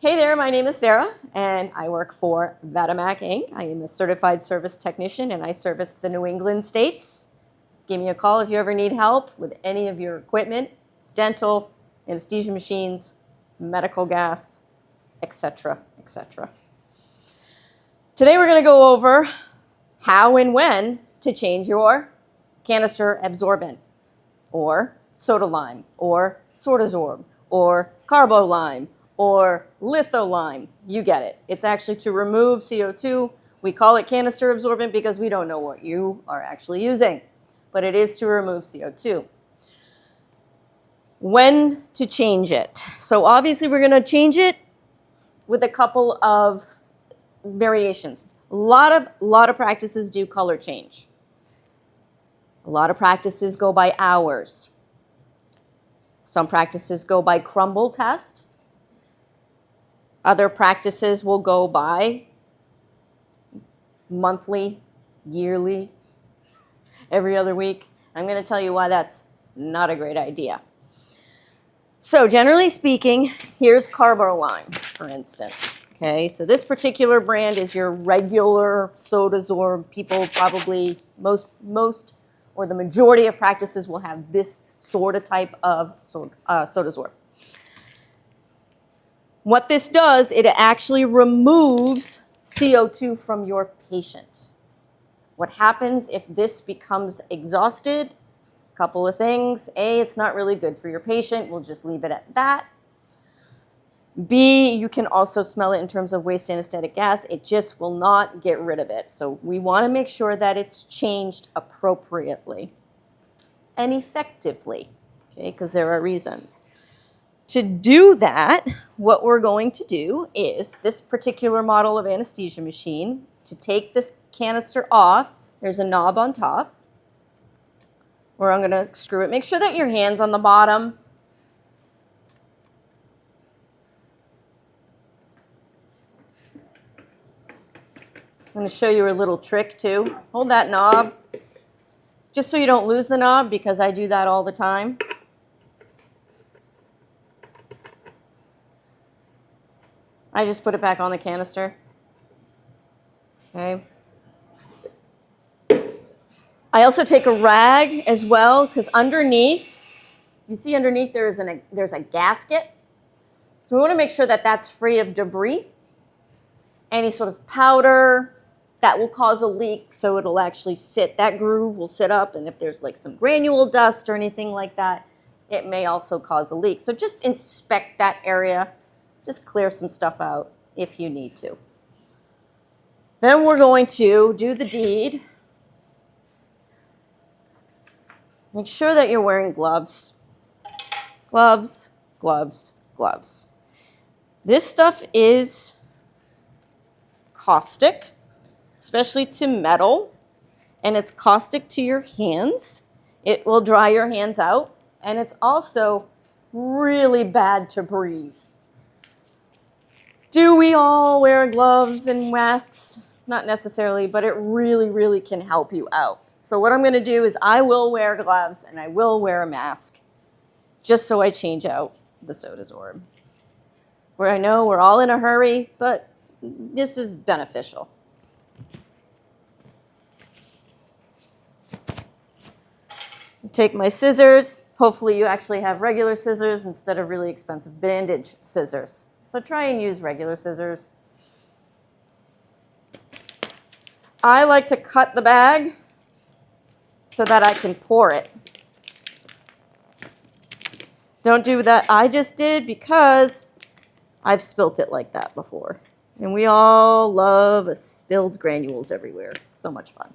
Hey there, my name is Sarah, and I work for Vetamac, Inc. I am a certified service technician, and I service the New England states. Give me a call if you ever need help with any of your equipment, dental, anesthesia machines, medical gas, etc., etc. Today we're going to go over how and when to change your canister absorbent, or Sodalyme, or Sodasorb, or Carbolime, or Litholyme. You get it. It's actually to remove CO2. We call it canister absorbent because we don't know what you are actually using, but it is to remove CO2. When to change it? So obviously we're going to change it with a couple of variations. A lot of practices do color change. A lot of practices go by hours. Some practices go by crumble test. Other practices will go by monthly, yearly, every other week. I'm going to tell you why that's not a great idea. So generally speaking, here's Carbolime, for instance. Okay, so this particular brand is your regular Sodasorb. People probably, most or the majority of practices will have this sort of type of Sodasorb. What this does, it actually removes CO2 from your patient. What happens if this becomes exhausted? A couple of things. A, it's not really good for your patient. We'll just leave it at that. B, you can also smell it in terms of waste anesthetic gas. It just will not get rid of it. So we want to make sure that it's changed appropriately and effectively, okay, because there are reasons. To do that, what we're going to do is this particular model of anesthesia machine, to take this canister off, there's a knob on top where I'm going to screw it. Make sure that your hand's on the bottom. I'm going to show you a little trick too. Hold that knob, just so you don't lose the knob, because I do that all the time. I just put it back on the canister. Okay. I also take a rag as well, because underneath, you see underneath there's a gasket. So we want to make sure that that's free of debris, any sort of powder that will cause a leak, so it'll actually sit, that groove will sit up, and if there's like some granule dust or anything like that, it may also cause a leak. So just inspect that area. Just clear some stuff out if you need to. Then we're going to do the deed. Make sure that you're wearing gloves. Gloves, gloves, gloves. This stuff is caustic, especially to metal, and it's caustic to your hands. It will dry your hands out, and it's also really bad to breathe. Do we all wear gloves and masks? Not necessarily, but it really, really can help you out. So what I'm going to do is I will wear gloves and I will wear a mask, just so I change out the Sodasorb. Where I know we're all in a hurry, but this is beneficial. Take my scissors. Hopefully you actually have regular scissors instead of really expensive bandage scissors. So try and use regular scissors. I like to cut the bag so that I can pour it. Don't do that I just did, because I've spilt it like that before. And we all love spilled granules everywhere. It's so much fun.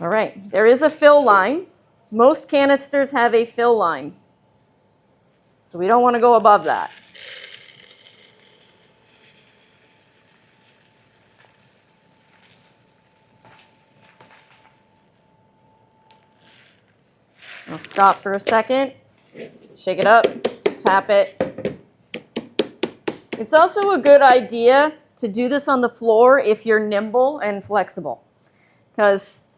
All right, there is a fill line. Most canisters have a fill line. So we don't want to go above that. I'll stop for a second, shake it up, tap it. It's also a good idea to do this on the floor if you're nimble and flexible, because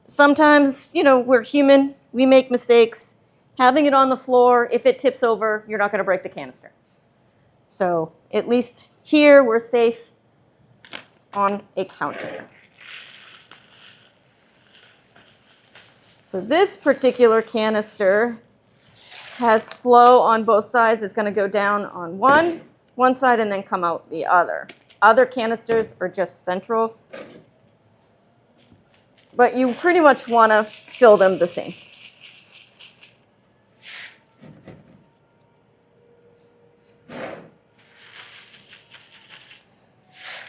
sometimes, you know, we're human, we make mistakes. having it on the floor, if it tips over, you're not going to break the canister. So at least here we're safe on a counter. So this particular canister has flow on both sides. It's going to go down on one side and then come out the other. Other canisters are just central, but you pretty much want to fill them the same.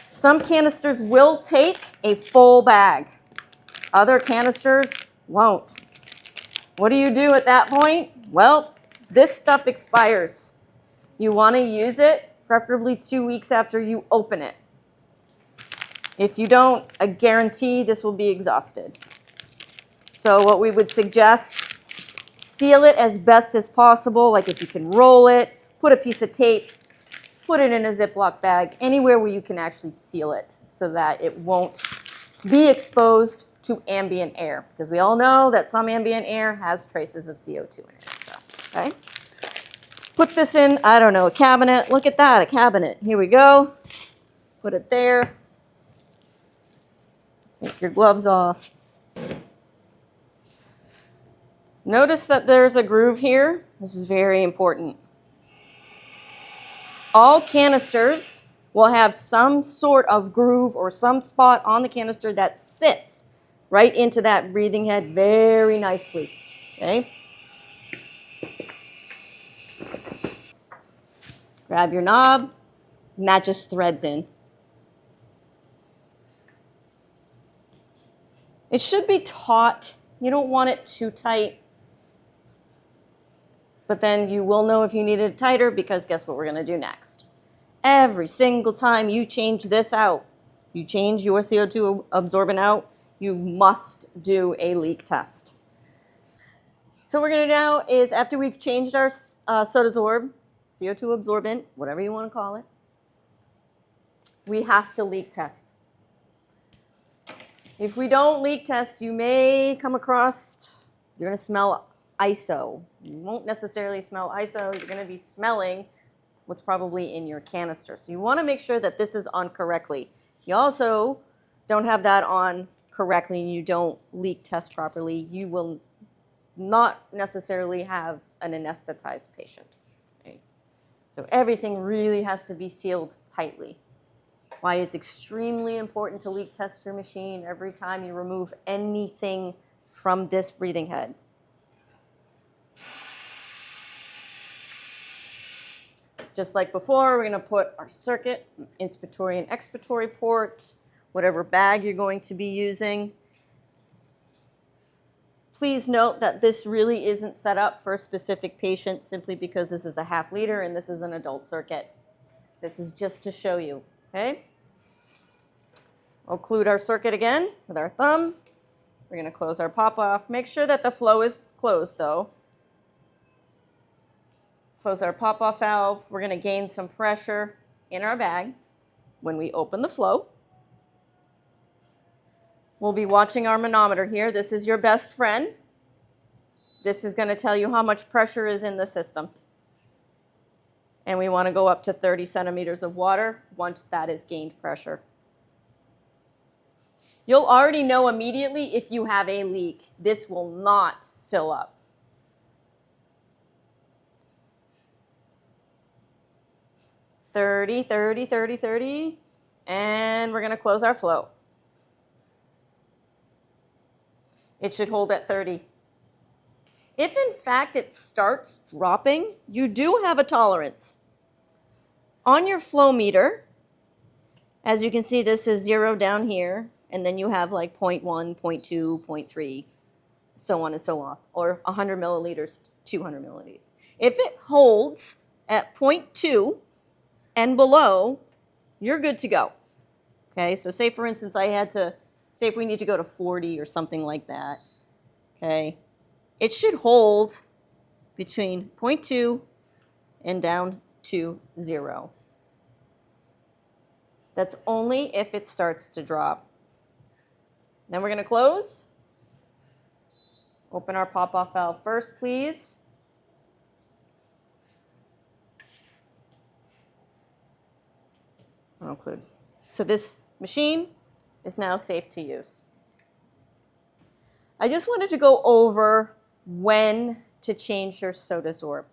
Some canisters will take a full bag. Other canisters won't. What do you do at that point? Well, this stuff expires. You want to use it preferably 2 weeks after you open it. If you don't, I guarantee this will be exhausted. So what we would suggest, seal it as best as possible. Like if you can roll it, put a piece of tape, put it in a Ziploc bag, anywhere where you can actually seal it so that it won't be exposed to ambient air. Because we all know that some ambient air has traces of CO2 in it. So, okay. Put this in, I don't know, a cabinet. Look at that, a cabinet. Here we go. Put it there. Take your gloves off. Notice that there's a groove here. This is very important. All canisters will have some sort of groove or some spot on the canister that sits right into that breathing head very nicely. Okay? Grab your knob, and that just threads in. It should be taut. You don't want it too tight. But then you will know if you need it tighter because guess what we're going to do next? Every single time you change this out, you change your CO2 absorbent out, you must do a leak test. So what we're going to do now is after we've changed our Sodasorb, CO2 absorbent, whatever you want to call it, we have to leak test. If we don't leak test, you may come across, you're going to smell ISO. You won't necessarily smell ISO. You're going to be smelling what's probably in your canister. So you want to make sure that this is on correctly. You also don't have that on correctly and you don't leak test properly, you will not necessarily have an anesthetized patient. Okay? So everything really has to be sealed tightly. That's why it's extremely important to leak test your machine every time you remove anything from this breathing head. Just like before, we're going to put our circuit, inspiratory and expiratory port, whatever bag you're going to be using. Please note that this really isn't set up for a specific patient simply because this is a ½ liter and this is an adult circuit. This is just to show you, okay? We'll occlude our circuit again with our thumb. We're going to close our pop off. Make sure that the flow is closed though. Close our pop-off valve. We're going to gain some pressure in our bag when we open the flow. We'll be watching our manometer here. This is your best friend. This is going to tell you how much pressure is in the system. And we want to go up to 30 centimeters of water once that is gained pressure. You'll already know immediately if you have a leak. This will not fill up. $30, $30, $30, $30, and we're going to close our flow. It should hold at 30. If in fact it starts dropping, you do have a tolerance. On your flow meter, as you can see, this is 0 down here, and then you have like 0.1, 0.2, 0.3, so on and so on, or 100 milliliters, 200 milliliters. If it holds at 0.2, and below, you're good to go. Okay, so say for instance I had to, say if we need to go to 40 or something like that, okay, it should hold between 0.2 and down to 0. That's only if it starts to drop. Then we're going to close. Open our pop-off valve first, please. I'll include. So this machine is now safe to use. I just wanted to go over when to change your Sodasorb.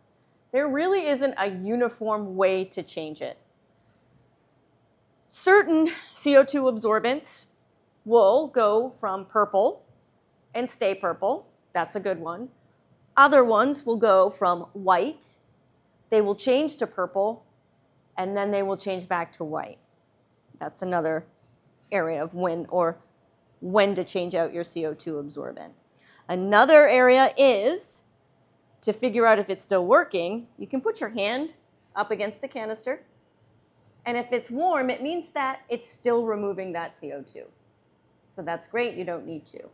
There really isn't a uniform way to change it. Certain CO2 absorbents will go from purple and stay purple. That's a good one. Other ones will go from white, they will change to purple, and then they will change back to white. That's another area of when to change out your CO2 absorbent. Another area is to figure out if it's still working. You can put your hand up against the canister, and if it's warm, it means that it's still removing that CO2. So that's great, you don't need to.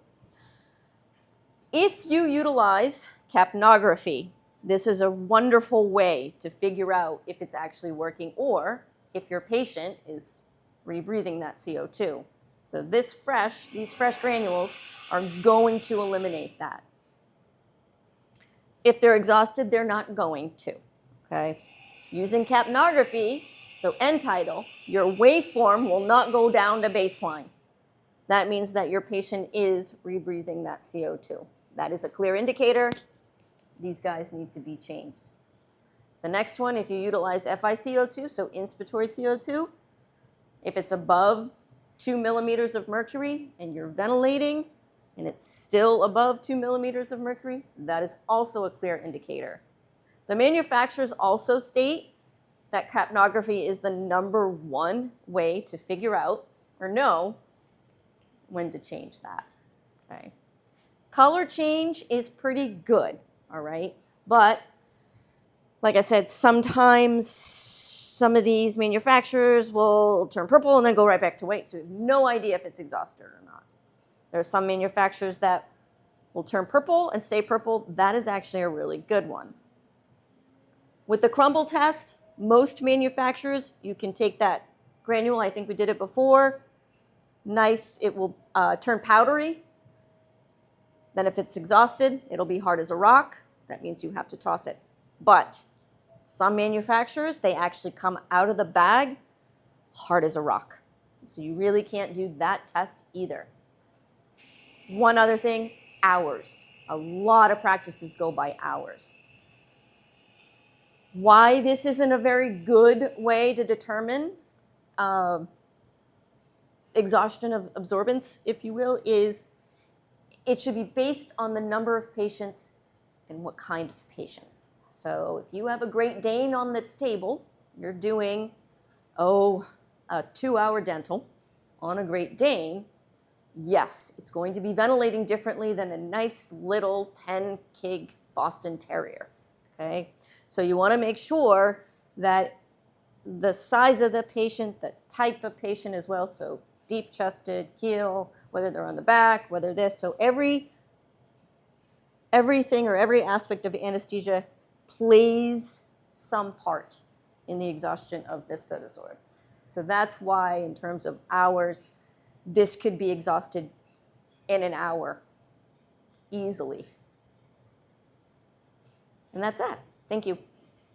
If you utilize capnography, this is a wonderful way to figure out if it's actually working or if your patient is rebreathing that CO2. So these fresh granules are going to eliminate that. If they're exhausted, they're not going to, okay? Using capnography, so end tidal, your waveform will not go down to baseline. That means that your patient is rebreathing that CO2. That is a clear indicator. These guys need to be changed. The next one, if you utilize FiCO2, so inspiratory CO2, if it's above 2 millimeters of mercury and you're ventilating and it's still above 2 millimeters of mercury, that is also a clear indicator. The manufacturers also state that capnography is the #1 way to figure out or know when to change that, okay? Color change is pretty good, all right? But like I said, sometimes some of these manufacturers will turn purple and then go right back to white, so you have no idea if it's exhausted or not. There are some manufacturers that will turn purple and stay purple. That is actually a really good one. With the crumble test, most manufacturers, you can take that granule, I think we did it before, nice, it will turn powdery. Then if it's exhausted, it'll be hard as a rock. That means you have to toss it. But some manufacturers, they actually come out of the bag hard as a rock. So you really can't do that test either. One other thing, hours. A lot of practices go by hours. Why this isn't a very good way to determine exhaustion of absorbance, if you will, is it should be based on the number of patients and what kind of patient. So if you have a Great Dane on the table, you're doing, a 2-hour dental on a Great Dane, yes, it's going to be ventilating differently than a nice little 10 kg Boston Terrier, okay? So you want to make sure that the size of the patient, the type of patient as well, so deep-chested, keel, whether they're on the back, whether this, so everything or every aspect of anesthesia plays some part in the exhaustion of this Sodasorb. So that's why, in terms of hours, this could be exhausted in an hour easily. And that's it. Thank you.